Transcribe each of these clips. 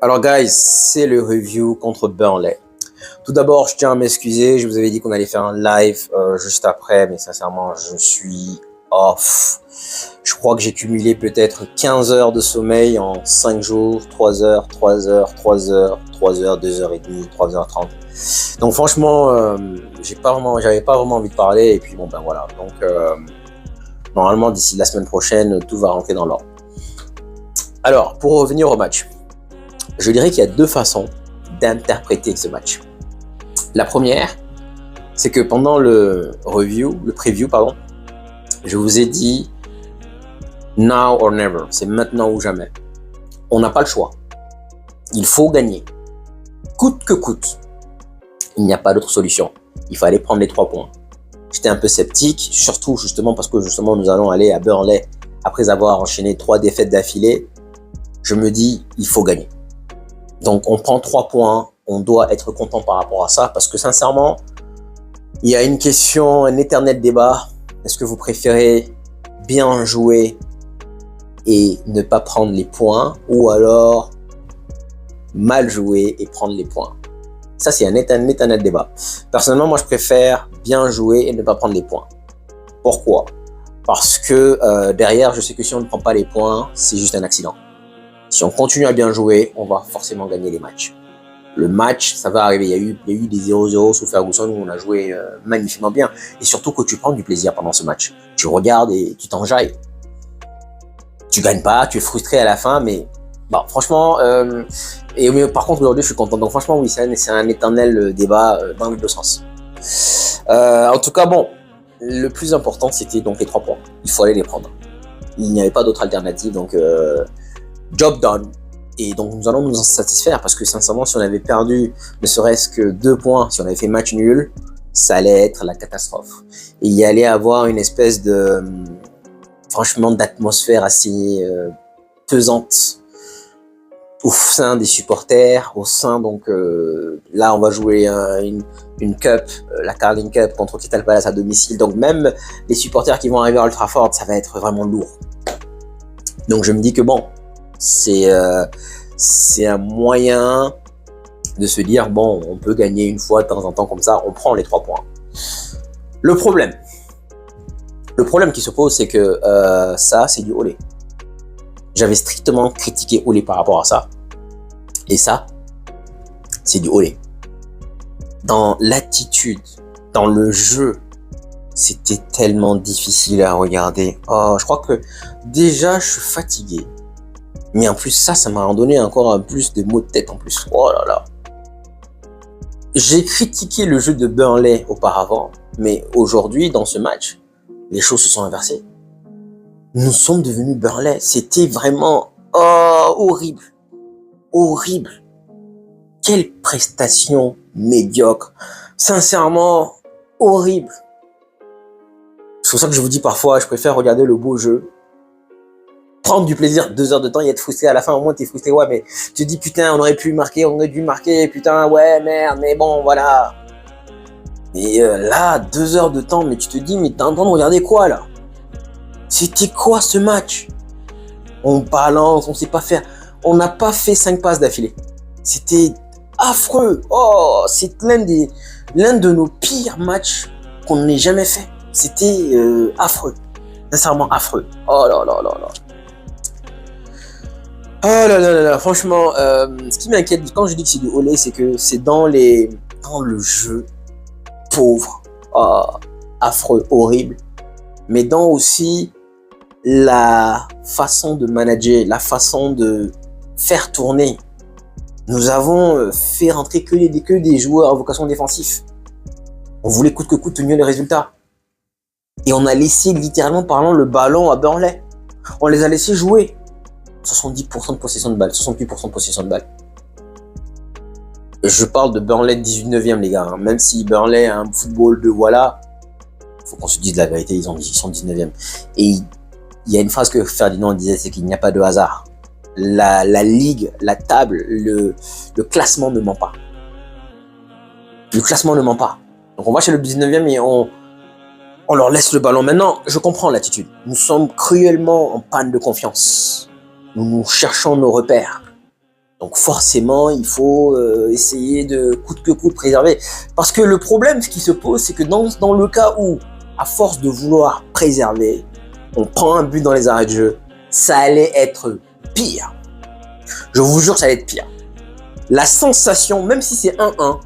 Alors guys, c'est le review contre Burnley. Tout d'abord, je tiens à m'excuser, je vous avais dit qu'on allait faire un live juste après, mais sincèrement, je suis off. Je crois que j'ai cumulé peut-être 15 heures de sommeil en 5 jours, 3 heures, 3 heures, 3 heures, 3 heures, 2 heures et demie, 3h30. Donc franchement, j'avais pas vraiment envie de parler, et puis bon ben voilà. Donc normalement, d'ici la semaine prochaine, tout va rentrer dans l'ordre. Alors, pour revenir au match. Je dirais qu'il y a deux façons d'interpréter ce match. La première, c'est que pendant le preview, je vous ai dit now or never, c'est maintenant ou jamais. On n'a pas le choix. Il faut gagner. Coûte que coûte. Il n'y a pas d'autre solution. Il fallait prendre les 3 points. J'étais un peu sceptique, surtout parce que nous allons aller à Burnley après avoir enchaîné 3 défaites d'affilée. Je me dis, il faut gagner. Donc, on prend 3 points, on doit être content par rapport à ça, parce que sincèrement, il y a une question, un éternel débat. Est-ce que vous préférez bien jouer et ne pas prendre les points, ou alors mal jouer et prendre les points? Ça, c'est un éternel débat. Personnellement, moi, je préfère bien jouer et ne pas prendre les points. Pourquoi? Parce que derrière, je sais que si on ne prend pas les points, c'est juste un accident. Si on continue à bien jouer, on va forcément gagner les matchs. Le match, ça va arriver. Il y a eu des 0-0 sous Ferguson où on a joué magnifiquement bien. Et surtout que tu prends du plaisir pendant ce match. Tu regardes et tu t'enjailles. Tu gagnes pas, tu es frustré à la fin, mais bon, franchement, mais par contre aujourd'hui je suis content. Donc franchement oui, c'est un éternel débat dans les deux sens. En tout cas bon, le plus important c'était donc les 3 points. Il fallait les prendre. Il n'y avait pas d'autre alternative, donc job done. Et donc nous allons nous en satisfaire, parce que sincèrement si on avait perdu ne serait-ce que 2 points, si on avait fait match nul, ça allait être la catastrophe. Et il y allait avoir une espèce de franchement d'atmosphère assez pesante au sein des supporters, au sein donc là on va jouer une cup, la Carling Cup contre Crystal Palace à domicile, donc même les supporters qui vont arriver à Old Trafford, ça va être vraiment lourd. Donc je me dis que bon, c'est un moyen de se dire bon, on peut gagner une fois de temps en temps comme ça, on prend les 3 points. Le problème qui se pose, c'est que ça, c'est du olé. J'avais strictement critiqué Olé par rapport à ça. Et ça, c'est du olé. Dans l'attitude, dans le jeu, c'était tellement difficile à regarder. Oh, je crois que déjà, je suis fatigué. Mais en plus, ça m'a donné encore un plus de maux de tête en plus. Oh là là. J'ai critiqué le jeu de Burnley auparavant, mais aujourd'hui, dans ce match, les choses se sont inversées. Nous sommes devenus Burnley. C'était vraiment horrible. Horrible. Quelle prestation médiocre. Sincèrement, horrible. C'est pour ça que je vous dis parfois, je préfère regarder le beau jeu. Prendre du plaisir 2 heures de temps et être frustré à la fin. Au moins, t'es frustré. Ouais, mais tu te dis, putain, on aurait dû marquer. Putain, ouais, merde, mais bon, voilà. Et là, 2 heures de temps, mais tu te dis, mais t'es en train de regarder quoi, là? C'était quoi ce match? On balance, on sait pas faire. On n'a pas fait 5 passes d'affilée. C'était affreux. Oh, c'est l'un de nos pires matchs qu'on ait jamais fait. C'était affreux. Sincèrement affreux. Oh là là là là. Oh là là là, franchement, ce qui m'inquiète quand je dis que c'est du olé, c'est que c'est dans le jeu pauvre, affreux, horrible, mais dans aussi la façon de manager, la façon de faire tourner. Nous avons fait rentrer que des joueurs à vocation défensive. On voulait coûte que coûte tenir les résultats. Et on a laissé littéralement parlant le ballon à Burnley. On les a laissés jouer. 70% de possession de balle, 68% de possession de balle. Je parle de Burnley 19e, les gars. Même si Burnley a un football de voilà, faut qu'on se dise la vérité, ils sont 19e. Et il y a une phrase que Ferdinand disait, c'est qu'il n'y a pas de hasard. La ligue, la table, le classement ne ment pas. Le classement ne ment pas. Donc on va chez le 19e et on leur laisse le ballon. Maintenant, je comprends l'attitude. Nous sommes cruellement en panne de confiance. Nous cherchons nos repères. Donc forcément, il faut essayer de coûte que coûte préserver. Parce que le problème, ce qui se pose, c'est que dans le cas où, à force de vouloir préserver, on prend un but dans les arrêts de jeu, ça allait être pire. Je vous jure, ça allait être pire. La sensation, même si c'est 1-1,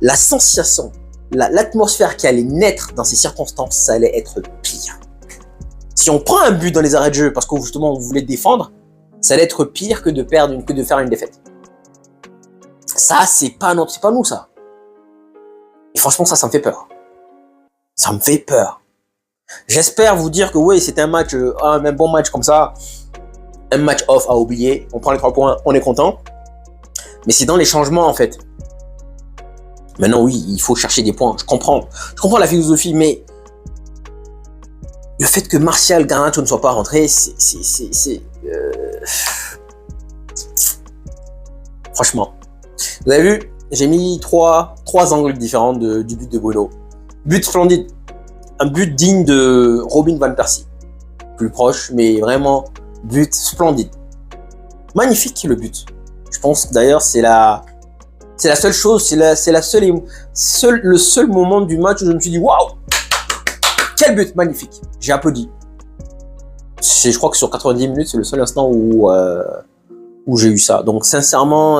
la sensation, l'atmosphère qui allait naître dans ces circonstances, ça allait être pire. Si on prend un but dans les arrêts de jeu parce que justement on voulait défendre, ça allait être pire que de perdre que de faire une défaite. Ça, c'est pas nous ça. Et franchement, ça me fait peur. Ça me fait peur. J'espère vous dire que oui, c'était un match, un bon match comme ça, un match off à oublier. On prend les 3 points, on est content. Mais c'est dans les changements en fait. Maintenant, oui, il faut chercher des points. Je comprends la philosophie, mais le fait que Martial Garnacho ne soit pas rentré, franchement. Vous avez vu, j'ai mis trois angles différents du but de Bruno. But splendide. Un but digne de Robin Van Persie. Plus proche, mais vraiment, but splendide. Magnifique le but. Je pense d'ailleurs c'est la seule chose, le seul moment du match où je me suis dit waouh, quel but magnifique. J'ai applaudi. Je crois que sur 90 minutes, c'est le seul instant où j'ai eu ça. Donc sincèrement,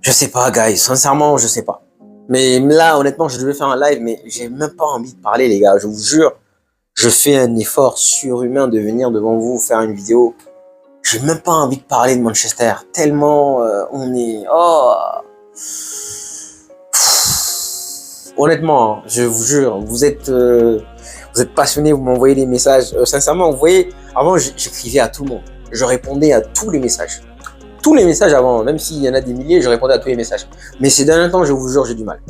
je sais pas, guys. Sincèrement, je sais pas. Mais là, honnêtement, je devais faire un live, mais j'ai même pas envie de parler, les gars. Je vous jure, je fais un effort surhumain de venir devant vous faire une vidéo. J'ai même pas envie de parler de Manchester. Tellement on est... Oh. Honnêtement, hein, je vous jure, vous êtes passionnés, vous m'envoyez des messages. Sincèrement, vous voyez, avant, j'écrivais à tout le monde. Je répondais à tous les messages. Tous les messages avant, même s'il y en a des milliers, je répondais à tous les messages. Mais ces derniers temps, je vous jure, j'ai du mal.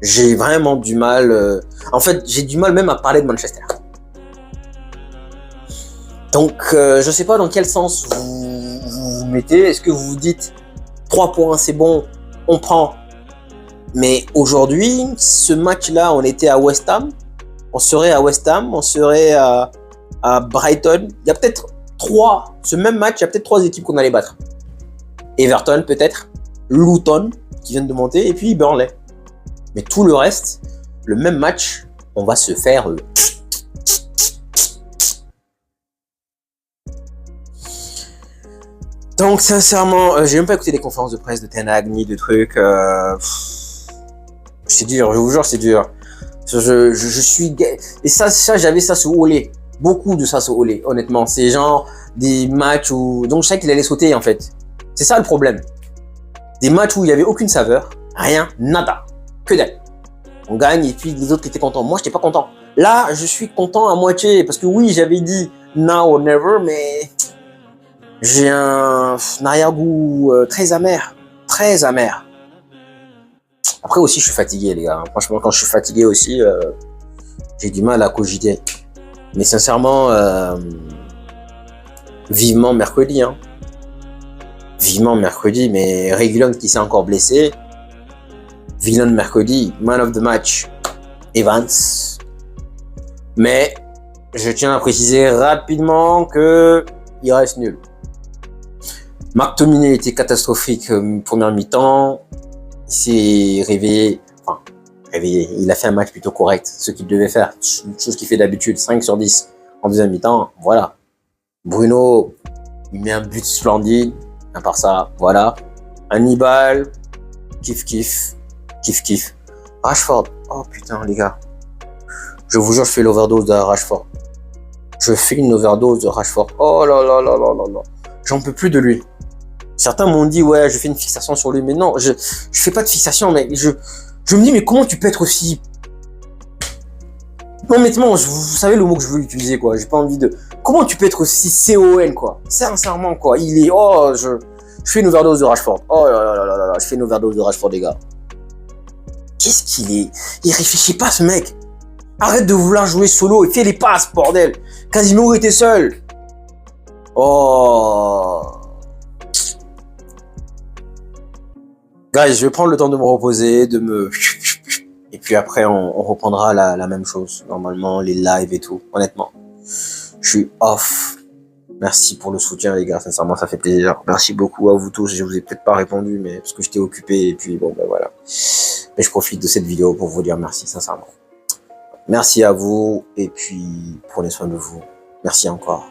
J'ai vraiment du mal. En fait, j'ai du mal même à parler de Manchester. Donc, je sais pas dans quel sens vous mettez. Est-ce que vous vous dites 3 points, c'est bon, on prend. Mais aujourd'hui, ce match-là, on était à West Ham. On serait à West Ham, on serait à Brighton. Il y a peut-être ce même match, il y a peut-être 3 équipes qu'on allait battre. Everton peut-être, Luton qui viennent de monter, et puis Burnley. Mais tout le reste, le même match, on va se faire... Donc sincèrement, j'ai même pas écouté les conférences de presse de Ten Hag ni de trucs. C'est dur, je vous jure, c'est dur. Je suis... Et ça j'avais ça sur Olé. Beaucoup de ça sur Olé, honnêtement. C'est genre des matchs où... Donc je sais qu'il allait sauter en fait. C'est ça le problème. Des matchs où il y avait aucune saveur, rien, nada, que dalle. On gagne et puis les autres étaient contents. Moi, j'étais pas content. Là, je suis content à moitié parce que oui, j'avais dit now or never, mais j'ai un arrière-goût très amer, très amer. Après aussi, je suis fatigué, les gars. Franchement, quand je suis fatigué aussi, j'ai du mal à cogiter. Mais sincèrement, vivement mercredi, hein. Vivement mercredi, mais Reguilon qui s'est encore blessé. Villain de mercredi, man of the match, Evans. Mais je tiens à préciser rapidement que il reste nul. McTominay était catastrophique première mi-temps. Il s'est réveillé. Enfin, réveillé. Il a fait un match plutôt correct. Ce qu'il devait faire. Chose qu'il fait d'habitude. 5 sur 10 en deuxième mi-temps. Voilà. Bruno, il met un but splendide. À part ça, voilà. Hannibal, kiff. Rashford, oh putain les gars. Je vous jure, je fais l'overdose de Rashford. Je fais une overdose de Rashford. Oh là là là là là là. J'en peux plus de lui. Certains m'ont dit, ouais, je fais une fixation sur lui. Mais non, je fais pas de fixation, mais je me dis, mais comment tu peux être aussi... Non, honnêtement, vous savez le mot que je veux utiliser, quoi. J'ai pas envie de... Comment tu peux être aussi CON, quoi. Sincèrement, quoi. Il est... Oh, je fais une overdose de Rashford. Oh là là là là là. Je fais une overdose de Rashford, les gars. Qu'est-ce qu'il est? Il réfléchit pas, ce mec. Arrête de vouloir jouer solo et fais les passes, bordel. Casemiro était seul. Oh. Guys, je vais prendre le temps de me reposer, de me... Et puis après, on reprendra la même chose. Normalement, les lives et tout. Honnêtement, je suis off. Merci pour le soutien, les gars. Sincèrement, ça fait plaisir. Merci beaucoup à vous tous. Je vous ai peut-être pas répondu, mais parce que j'étais occupé. Et puis, bon, ben voilà. Mais je profite de cette vidéo pour vous dire merci, sincèrement. Merci à vous. Et puis, prenez soin de vous. Merci encore.